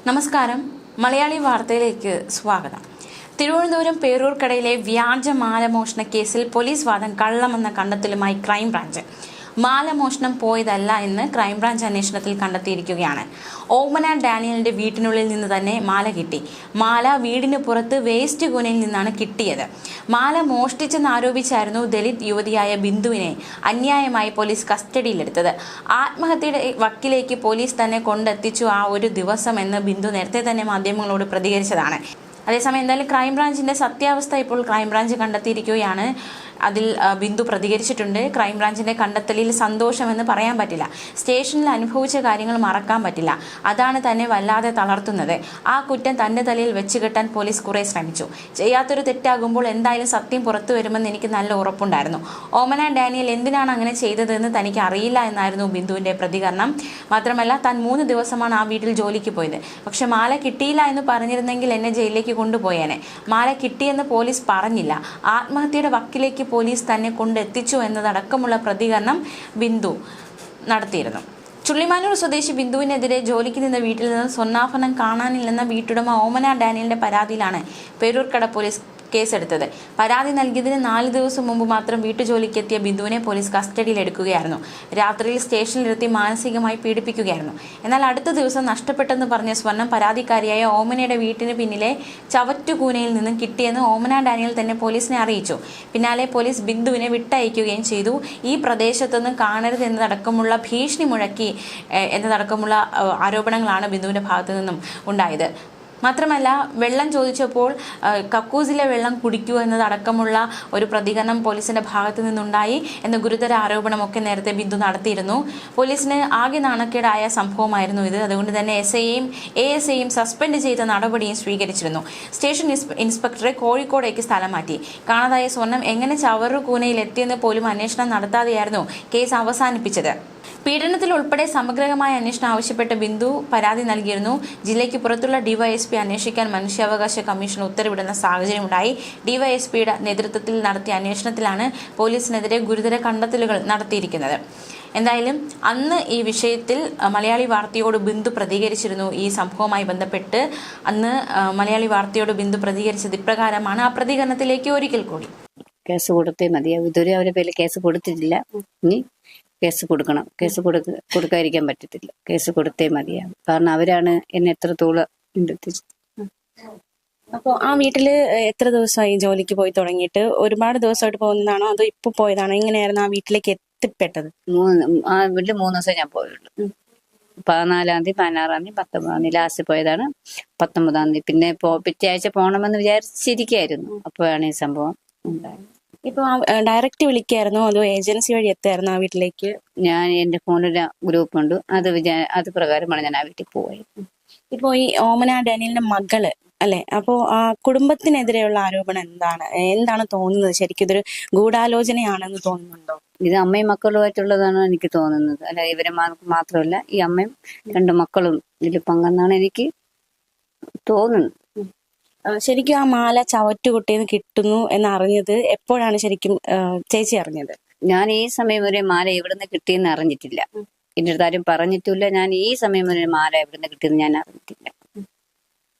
നമസ്കാരം. മലയാളി വാർത്തയിലേക്ക് സ്വാഗതം. തിരുവനന്തപുരം പേരൂർക്കടയിലെ വ്യാജ മാലമോഷണ കേസിൽ പോലീസ് വാദം കള്ളമെന്ന കണ്ടെത്തലുമായി ക്രൈംബ്രാഞ്ച്. മാലമോഷണം പോയതല്ല എന്ന് ക്രൈംബ്രാഞ്ച് അന്വേഷണത്തിൽ കണ്ടെത്തിയിരിക്കുകയാണ്. ഓമന ഡാനിയലിന്റെ വീട്ടിനുള്ളിൽ നിന്ന് തന്നെ മാല കിട്ടി. മാല വീടിന് പുറത്ത് വേസ്റ്റ് കൂനയിൽ നിന്നാണ് കിട്ടിയത്. മാല മോഷ്ടിച്ചെന്നാരോപിച്ചായിരുന്നു ദലിത് യുവതിയായ ബിന്ദുവിനെ അന്യായമായി പോലീസ് കസ്റ്റഡിയിലെടുത്തത്. ആത്മഹത്യയുടെ വക്കിലേക്ക് പോലീസ് തന്നെ കൊണ്ടെത്തിച്ചു ആ ഒരു ദിവസം എന്ന് ബിന്ദു നേരത്തെ തന്നെ മാധ്യമങ്ങളോട് പ്രതികരിച്ചതാണ്. അതേസമയം എന്തായാലും ക്രൈംബ്രാഞ്ചിന്റെ സത്യാവസ്ഥ ഇപ്പോൾ ക്രൈംബ്രാഞ്ച് കണ്ടെത്തിയിരിക്കുകയാണ്. അതിൽ ബിന്ദു പ്രതികരിച്ചിട്ടുണ്ട്. ക്രൈംബ്രാഞ്ചിന്റെ കണ്ടെത്തലിൽ സന്തോഷമെന്ന് പറയാൻ പറ്റില്ല. സ്റ്റേഷനിൽ അനുഭവിച്ച കാര്യങ്ങൾ മറക്കാൻ പറ്റില്ല. അതാണ് തന്നെ വല്ലാതെ തളർത്തുന്നത്. ആ കുറ്റം തന്റെ തലയിൽ വെച്ച് കെട്ടാൻ പോലീസ് കുറെ ശ്രമിച്ചു. ചെയ്യാത്തൊരു തെറ്റാകുമ്പോൾ എന്തായാലും സത്യം പുറത്തു വരുമെന്ന് എനിക്ക് നല്ല ഉറപ്പുണ്ടായിരുന്നു. ഓമന ഡാനിയൽ എന്തിനാണ് അങ്ങനെ ചെയ്തതെന്ന് തനിക്ക് അറിയില്ല എന്നായിരുന്നു ബിന്ദുവിന്റെ പ്രതികരണം. മാത്രമല്ല, താൻ 3 ദിവസമാണ് ആ വീട്ടിൽ ജോലിക്ക് പോയത്. പക്ഷെ മാല കിട്ടിയില്ല എന്ന് പറഞ്ഞിരുന്നെങ്കിൽ എന്നെ ജയിലിലേക്ക് കൊണ്ടുപോയേനെ. മാല കിട്ടിയെന്ന് പോലീസ് പറഞ്ഞില്ല. ആത്മഹത്യയുടെ വക്കിലേക്ക് പോലീസ് തന്നെ കൊണ്ടെത്തിച്ചു എന്നതടക്കമുള്ള പ്രതികരണം ബിന്ദു നടത്തിയിരുന്നു. ചുള്ളിമാനൂർ സ്വദേശി ബിന്ദുവിനെതിരെ ജോലിക്ക് നിന്ന വീട്ടിൽ നിന്ന് സ്വർണ്ണാഭരണം കാണാനില്ലെന്ന വീട്ടുടമ ഓമന ഡാനിയലിന്റെ പരാതിയിലാണ് പേരൂർക്കട പോലീസ് കേസെടുത്തത്. പരാതി നൽകിയതിന് 4 ദിവസം മുമ്പ് മാത്രം വീട്ടുജോലിക്കെത്തിയ ബിന്ദുവിനെ പോലീസ് കസ്റ്റഡിയിലെടുക്കുകയായിരുന്നു. രാത്രിയിൽ സ്റ്റേഷനിലിരുത്തി മാനസികമായി പീഡിപ്പിക്കുകയായിരുന്നു. എന്നാൽ അടുത്ത ദിവസം നഷ്ടപ്പെട്ടെന്ന് പറഞ്ഞ സ്വർണം പരാതിക്കാരിയായ ഓമനയുടെ വീട്ടിന് പിന്നിലെ ചവറ്റുകൂനയിൽ നിന്നും കിട്ടിയെന്ന് ഓമന ഡാനിയൽ തന്നെ പോലീസിനെ അറിയിച്ചു. പിന്നാലെ പോലീസ് ബിന്ദുവിനെ വിട്ടയക്കുകയും ചെയ്തു. ഈ പ്രദേശത്തൊന്നും കാണരുത് എന്നതടക്കമുള്ള ഭീഷണി മുഴക്കി എന്നതടക്കമുള്ള ആരോപണങ്ങളാണ് ബിന്ദുവിന്റെ ഭാഗത്തു നിന്നും ഉണ്ടായത്. മാത്രമല്ല, വെള്ളം ചോദിച്ചപ്പോൾ കക്കൂസിലെ വെള്ളം കുടിക്കൂ എന്നതടക്കമുള്ള ഒരു പ്രതികരണം പോലീസിന്റെ ഭാഗത്തു നിന്നുണ്ടായി എന്ന ഗുരുതര ആരോപണമൊക്കെ നേരത്തെ ബിന്ദു നടത്തിയിരുന്നു. പോലീസിന് ആകെ നാണക്കേടായ സംഭവമായിരുന്നു ഇത്. അതുകൊണ്ട് തന്നെ ASAയും സസ്പെൻഡ് ചെയ്ത നടപടിയും സ്വീകരിച്ചിരുന്നു. സ്റ്റേഷൻ ഇൻസ്പെക്ടറെ കോഴിക്കോടേക്ക് സ്ഥലം മാറ്റി. കാണാതായ സ്വർണം എങ്ങനെ ചവറുകൂനയിൽ എത്തിയെന്ന് പോലും അന്വേഷണം നടത്താതെയായിരുന്നു കേസ് അവസാനിപ്പിച്ചത്. പീഡനത്തിൽ ഉൾപ്പെടെ സമഗ്രമായ അന്വേഷണം ആവശ്യപ്പെട്ട് ബിന്ദു പരാതി നൽകിയിരുന്നു. ജില്ലയ്ക്ക് പുറത്തുള്ള ഡിവൈഎസ്പി അന്വേഷിക്കാൻ മനുഷ്യാവകാശ കമ്മീഷൻ ഉത്തരവിടുന്ന സാഹചര്യമുണ്ടായി. ഡിവൈഎസ്പിയുടെ നേതൃത്വത്തിൽ നടത്തിയ അന്വേഷണത്തിലാണ് പോലീസിനെതിരെ ഗുരുതര കണ്ടെത്തലുകൾ നടത്തിയിരിക്കുന്നത്. എന്തായാലും അന്ന് ഈ വിഷയത്തിൽ മലയാളി വാർത്തയോട് ബിന്ദു പ്രതികരിച്ചിരുന്നു. ഈ സംഭവവുമായി ബന്ധപ്പെട്ട് അന്ന് മലയാളി വാർത്തയോട് ബിന്ദു പ്രതികരിച്ചത് ഇപ്രകാരമാണ്. ആ പ്രതികരണത്തിലേക്ക് ഒരിക്കൽ കൂടി. കേസ് കൊടുത്തേ മതിയാവും. ഇതുവരെ അവരെ പേരിൽ കേസ് കൊടുത്തിട്ടില്ല. ഇനി കേസ് കൊടുക്കണം. കേസ് കൊടുക്കാതിരിക്കാൻ പറ്റത്തില്ല. കേസ് കൊടുത്തേ മതിയാവും. കാരണം അവരാണ് എന്നെ എത്രത്തോളം എത്തിച്ചത്. അപ്പോൾ ആ വീട്ടില് എത്ര ദിവസമായി ജോലിക്ക് പോയി തുടങ്ങിയിട്ട്? ഒരുപാട് ദിവസമായിട്ട് പോകുന്നതാണോ അതോ ഇപ്പൊ പോയതാണോ? എങ്ങനെയായിരുന്നു ആ വീട്ടിലേക്ക് എത്തിപ്പെട്ടത്? ആ വീട്ടില് 3 ദിവസം ഞാൻ പോയുള്ളൂ. 14-ാം തീയതി, 16-ാം തീയതി, 19-ാം തീയതി ലാസ്റ്റ് പോയതാണ്. 19-ാം തീയതി പിന്നെ പിറ്റേ ആഴ്ച പോകണമെന്ന് വിചാരിച്ചിരിക്കായിരുന്നു. അപ്പോഴാണ് ഈ സംഭവം ഉണ്ടായത്. ഇപ്പൊ ഡയറക്റ്റ് വിളിക്കായിരുന്നോ അതോ ഏജൻസി വഴി എത്തായിരുന്നോ ആ വീട്ടിലേക്ക്? ഞാൻ എന്റെ ഫോണിൽ ഗ്രൂപ്പ് ഉണ്ട്. അത് പ്രകാരമാണ് ഞാൻ ആ വീട്ടിൽ പോയത്. ഇപ്പൊ ഈ ഓമന ഡാനിയലിന്റെ മകള് അല്ലെ, അപ്പോ ആ കുടുംബത്തിനെതിരെയുള്ള ആരോപണം എന്താണ് തോന്നുന്നത്? ശരിക്കും ഇതൊരു ഗൂഢാലോചനയാണെന്ന് തോന്നുന്നുണ്ടോ? ഇത് അമ്മയും മക്കളുമായിട്ടുള്ളതാണ് എനിക്ക് തോന്നുന്നത്. അല്ല, ഇവരെ മാത്രമല്ല, ഈ അമ്മയും 2 മക്കളും ഇതിൽ പങ്കെന്നാണ് എനിക്ക് തോന്നുന്നത്. ശരിക്കും ആ മാല ചവറ്റുകുട്ടിന്ന് കിട്ടുന്നു എന്നറിഞ്ഞത് എപ്പോഴാണ് ശരിക്കും ചേച്ചി അറിഞ്ഞത്? ഞാൻ ഈ സമയം വരെ മാല എവിടുന്ന് കിട്ടിയെന്ന് അറിഞ്ഞിട്ടില്ല. എന്റെ അടുത്ത് ആരും പറഞ്ഞിട്ടില്ല. ഞാൻ ഈ സമയം വരെ മാല എവിടുന്ന് കിട്ടിയെന്ന് ഞാൻ അറിഞ്ഞിട്ടില്ല.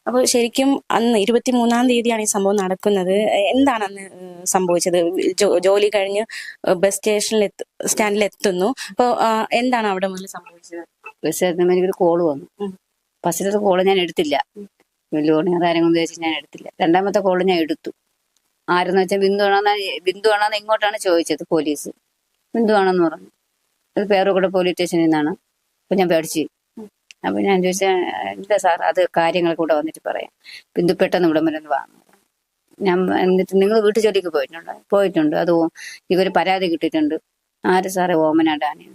അപ്പോൾ ശരിക്കും അന്ന് 23-ാം തീയതിയാണ് ഈ സംഭവം നടക്കുന്നത്. എന്താണ് അന്ന് സംഭവിച്ചത്? ജോലി കഴിഞ്ഞ് ബസ് സ്റ്റാൻഡിൽ എത്തുന്നു. അപ്പോൾ എന്താണ് അവിടെ മുന്നിൽ സംഭവിച്ചത്? ബസ് എനിക്കൊരു കോള് വന്നു. ഫസ്റ്റിലത്തെ കോള് ഞാൻ എടുത്തില്ല. ലോണിന് കാര്യങ്ങളൊന്നും ചോദിച്ചാൽ ഞാൻ എടുത്തില്ല. 2ാമത്തെ കോള് ഞാൻ എടുത്തു. ആരെന്ന് വെച്ചാൽ ബിന്ദു ആണോന്ന് ഇങ്ങോട്ടാണ് ചോദിച്ചത് പോലീസ്. ബിന്ദു ആണെന്ന് പറഞ്ഞു. അത് പേരൂർക്കട പോലീസ് സ്റ്റേഷനിൽ നിന്നാണ്. അപ്പൊ ഞാൻ പേടിച്ചു. അപ്പൊ ഞാൻ ചോദിച്ചാൽ എന്താ സാർ, അത് കാര്യങ്ങൾ കൂടെ വന്നിട്ട് പറയാം. ബിന്ദു പെട്ടെന്ന് ഇവിടെ വരെ വാങ്ങും. ഞാൻ എന്നിട്ട് നിങ്ങൾ വീട്ടു ജോലിക്ക് പോയിട്ടുണ്ട്. അത് ഇവര് പരാതി കിട്ടിയിട്ടുണ്ട്. ആര് സാറേ? ഓമന ഡാനിയൽ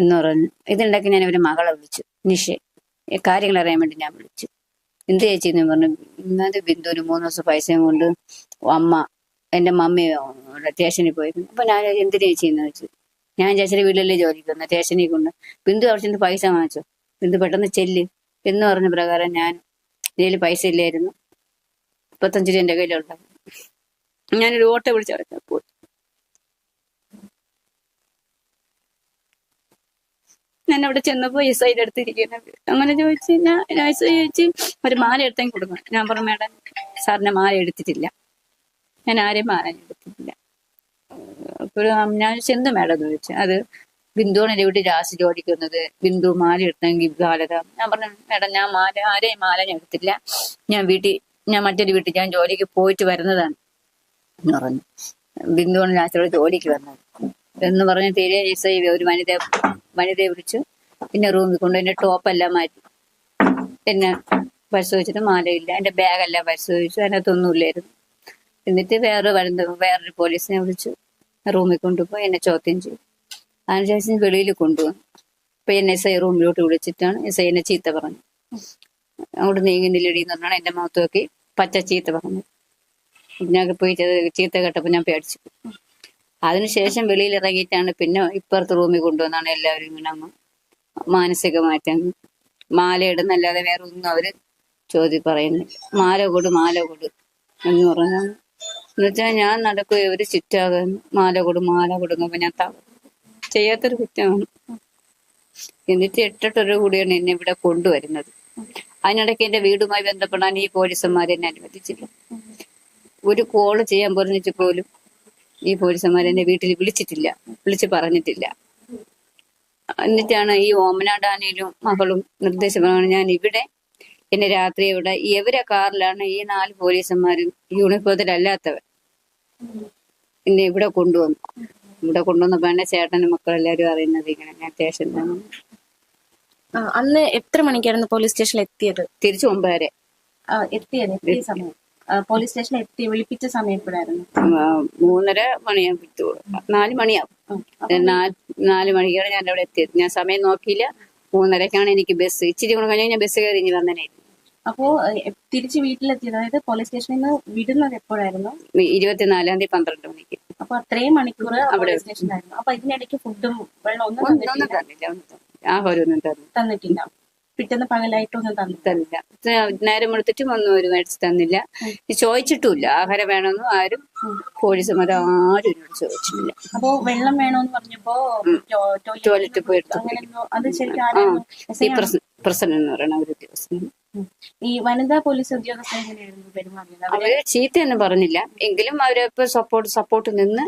എന്ന് പറഞ്ഞു. ഇതുണ്ടാക്കി ഞാൻ ഇവരെ മകളെ വിളിച്ചു. നിഷ കാര്യങ്ങൾ അറിയാൻ വേണ്ടി ഞാൻ വിളിച്ചു. എന്ത് ചേച്ചിന്ന് പറഞ്ഞു. ഇന്നത് ബിന്ദുവിന് 3 ദിവസം പൈസയും കൊണ്ട് എന്റെ മമ്മി സ്റ്റേഷനിൽ പോയിരുന്നു. അപ്പൊ ഞാൻ എന്തിനു ചേച്ചിന്ന് വെച്ചു. ഞാൻ ചേച്ചിയുടെ വീട്ടിലല്ലേ ജോലിക്ക് വന്ന, സ്റ്റേഷനിൽ കൊണ്ട് ബിന്ദു അവിടെ പൈസ വാങ്ങിച്ചു. ബിന്ദു പെട്ടെന്ന് ചെല്ല് എന്ന് പറഞ്ഞ പ്രകാരം ഞാൻ ഇതിൽ പൈസ ഇല്ലായിരുന്നു. 35 രൂപ എന്റെ കയ്യിലുണ്ടായിരുന്നു. ഞാനൊരു ഓട്ടോ വിളിച്ചടക്കാൻ പോയി. ഞാൻ അവിടെ ചെന്നപ്പോ SI അടുത്തിരിക്കുന്നത്. അങ്ങനെ ചോദിച്ചു ഞാൻ SI ചോദിച്ച് ഒരു മാല എടുത്തേക്ക് കൊടുക്കണം. ഞാൻ പറഞ്ഞു മാഡം സാറിന് മാല എടുത്തിട്ടില്ല, ഞാൻ ആരെയും മാല എടുത്തിട്ടില്ല. അപ്പോഴും ഞാൻ ചെന്ന് മാഡം എന്ന് ചോദിച്ചു. അത് ബിന്ദുവാണ് എൻ്റെ വീട്ടിൽ രാശി ജോലിക്കുന്നത്, ബിന്ദു മാല എടുത്തെങ്കിൽ ബാലത. ഞാൻ പറഞ്ഞു മാഡം ഞാൻ ആരെയും മാല ഞാൻ എടുത്തില്ല, ഞാൻ മറ്റൊരു വീട്ടിൽ ഞാൻ ജോലിക്ക് പോയിട്ട് വരുന്നതാണ് എന്ന് പറഞ്ഞു. ബിന്ദുവാണ് രാശിയോട് ജോലിക്ക് വരുന്നത് എന്ന് പറഞ്ഞ് തീരെ SI ഒരു വനിതയെ വിളിച്ചു. പിന്നെ റൂമിൽ കൊണ്ട് എന്റെ ടോപ്പെല്ലാം മാറ്റി എന്നെ പരിശോധിച്ചിട്ട് മാലയില്ല, എന്റെ ബാഗെല്ലാം പരിശോധിച്ചു, അതിനകത്തൊന്നുമില്ലായിരുന്നു. എന്നിട്ട് വേറൊരു പോലീസിനെ വിളിച്ചു, റൂമിൽ കൊണ്ടുപോയി എന്നെ ചോദ്യം ചെയ്തു. അതിനുശേഷം വെളിയിൽ കൊണ്ടുവന്നു. അപ്പൊ എന്നെ SI റൂമിലോട്ട് വിളിച്ചിട്ടാണ് SI എന്നെ ചീത്ത പറഞ്ഞു. അങ്ങോട്ട് നീങ്ങുന്നില്ലടി എന്ന് പറഞ്ഞാണ് എന്റെ മുഖത്ത് നോക്കി പച്ച ചീത്ത പറഞ്ഞു. ഞാൻ പോയി ചീത്ത കേട്ടപ്പോ ഞാൻ പേടിച്ചു. അതിനുശേഷം വെളിയിൽ ഇറങ്ങിയിട്ടാണ് പിന്നെ ഇപ്പുറത്ത് റൂമിൽ കൊണ്ടുവന്നാണ് എല്ലാവരും ഇങ്ങനെ അങ്ങ് മാനസികമായിട്ട് മാല ഇടുന്നല്ലാതെ വേറെ ഒന്നും അവര് പറയുന്നില്ല. മാല കൊടു എന്ന് പറഞ്ഞാണ്. എന്നുവെച്ചാൽ ഞാൻ നടക്കുക ഇവര് ചുറ്റാകാൻ മാല കൊടുങ്ങുമ്പോ ഞാൻ ചെയ്യാത്തൊരു കുറ്റമാണ്. എന്നിട്ട് 8 കൂടിയാണ് എന്നെ ഇവിടെ കൊണ്ടുവരുന്നത്. അതിനിടയ്ക്ക് എന്റെ വീടുമായി ബന്ധപ്പെടാൻ ഈ പോലീസന്മാരെ എന്നെ അനുവദിച്ചില്ല. ഒരു കോള് ചെയ്യാൻ പറഞ്ഞിട്ട് പോലും ഈ പോലീസന്മാർ എന്നെ വീട്ടിൽ വിളിച്ച് പറഞ്ഞിട്ടില്ല. എന്നിട്ടാണ് ഈ ഓമനാടാനയിലും മകളും നിർദ്ദേശമാണ് ഞാൻ ഇവിടെ എന്നെ രാത്രി ഇവിടെ എവരെ കാറിലാണ് ഈ 4 പോലീസന്മാരും യൂണിഫോമിലല്ലാത്തവർ എന്നെ ഇവിടെ കൊണ്ടുവന്നപ്പോ എന്നെ ചേട്ടനും മക്കളെല്ലാരും അറിയുന്നത് ഇങ്ങനെ ഞാൻ സ്റ്റേഷനിലാണ്. അന്ന് എത്ര മണിക്കായിരുന്നു പോലീസ് സ്റ്റേഷനിൽ എത്തിയത്? തിരിച്ചു 9:30 എത്തിയ സമയം പോലീസ് സ്റ്റേഷനിൽ വിളിപ്പിച്ച സമയം എപ്പോഴായിരുന്നു? 3:30 മണിയാകും, 4 മണിയാവും. 4 മണിക്കാണ് ഞാൻ അവിടെ എത്തിയത്. ഞാൻ സമയം നോക്കിയില്ല. 3:30ക്കാണ് എനിക്ക് ബസ്. ഇച്ചിരി കൂടെ കഴിഞ്ഞാൽ ഞാൻ ബസ് കയറി വന്നേ. അപ്പോ തിരിച്ച് വീട്ടിലെത്തിയത്, അതായത് പോലീസ് സ്റ്റേഷനിൽ നിന്ന് വിടുന്നത് എപ്പോഴായിരുന്നു? 24-ാം തീയതി 12 മണിക്ക്. അപ്പൊ അത്രയും മണിക്കൂർ അവിടെ സ്റ്റേഷനിലായിരുന്നു. അപ്പൊ ഇതിനിടയ്ക്ക് ഫുഡും വെള്ളം ഒന്നും ആഹാരമൊന്നും തന്നിട്ടില്ല. പിറ്റേന്ന് പകലായിട്ടൊന്നും തന്നില്ല. നേരം എടുത്തിട്ട് ഒന്നും ഒരു മേടിച്ച് തന്നില്ല. ചോദിച്ചിട്ടുമില്ല ആഹാരം വേണമെന്നും ആരും പോലീസുമാർ ആരും എന്നോട് ചോദിച്ചിട്ടില്ല. അപ്പോ വെള്ളം വേണമെന്ന് പറഞ്ഞപ്പോ ടോയ്ലറ്റ് പോയി എടുത്തു. അത് ശരിക്കും പ്രസന്റ് എന്ന് പറയുന്ന ഒരു ഉദ്യോഗസ്ഥൻ. ഈ വനിതാ പോലീസ് ഉദ്യോഗസ്ഥർ എങ്ങനെയായിരുന്നു പെരുമാറിയത്? അവര് ചീത്തയൊന്നും പറഞ്ഞില്ല, എങ്കിലും അവരിപ്പോ സപ്പോർട്ട് നിന്ന്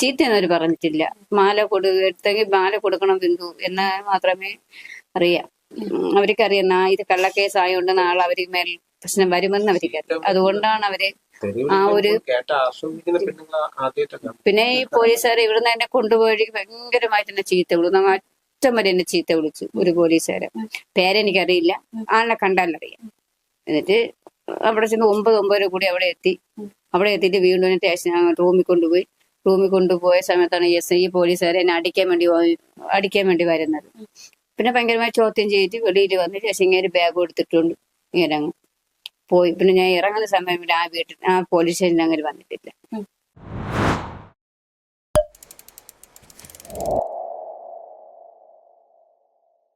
ചീത്തയൊന്നും അവര് പറഞ്ഞിട്ടില്ല. മാല എടുത്തെങ്കിൽ മാല കൊടുക്കണം ബിന്ദു എന്ന് മാത്രമേ അറിയാം. അവർക്കറിയാം ഇത് കള്ളക്കേസ് ആയതുകൊണ്ട് നാളെ അവര് മേൽ പ്രശ്നം വരുമെന്ന് അവർക്കറിയാം. അതുകൊണ്ടാണ് അവര് ആ ഒരു പിന്നെ ഈ പോലീസുകാരെ ഇവിടുന്ന് എന്നെ കൊണ്ടുപോയി ഭയങ്കരമായിട്ട് എന്നെ ചീത്ത വിടുന്നു. അറ്റം വരെ എന്നെ ചീത്ത വിളിച്ചു ഒരു പോലീസുകാരെ. പേരെനിക്കറിയില്ല, ആളെ കണ്ടാലറിയാം. എന്നിട്ട് അവിടെ ചെന്ന് 9 കൂടി അവിടെ എത്തിയിട്ട് വീണ്ടും സ്റ്റേഷൻ റൂമിൽ കൊണ്ടുപോയ സമയത്താണ് ഈ പോലീസുകാരെ എന്നെ അടിക്കാൻ വേണ്ടി വരുന്നത്. പിന്നെ ഭയങ്കരമായി ചോദ്യം ചെയ്തിട്ട് വെളിയിൽ വന്ന് ശശിങ്ങേര് ബാഗ് എടുത്തിട്ടുണ്ട് ഇങ്ങനെ പോയി. പിന്നെ ഞാൻ ഇറങ്ങുന്ന സമയം ആ പോലീസ് സ്റ്റേഷനിൽ അങ്ങനെ വന്നിട്ടില്ല.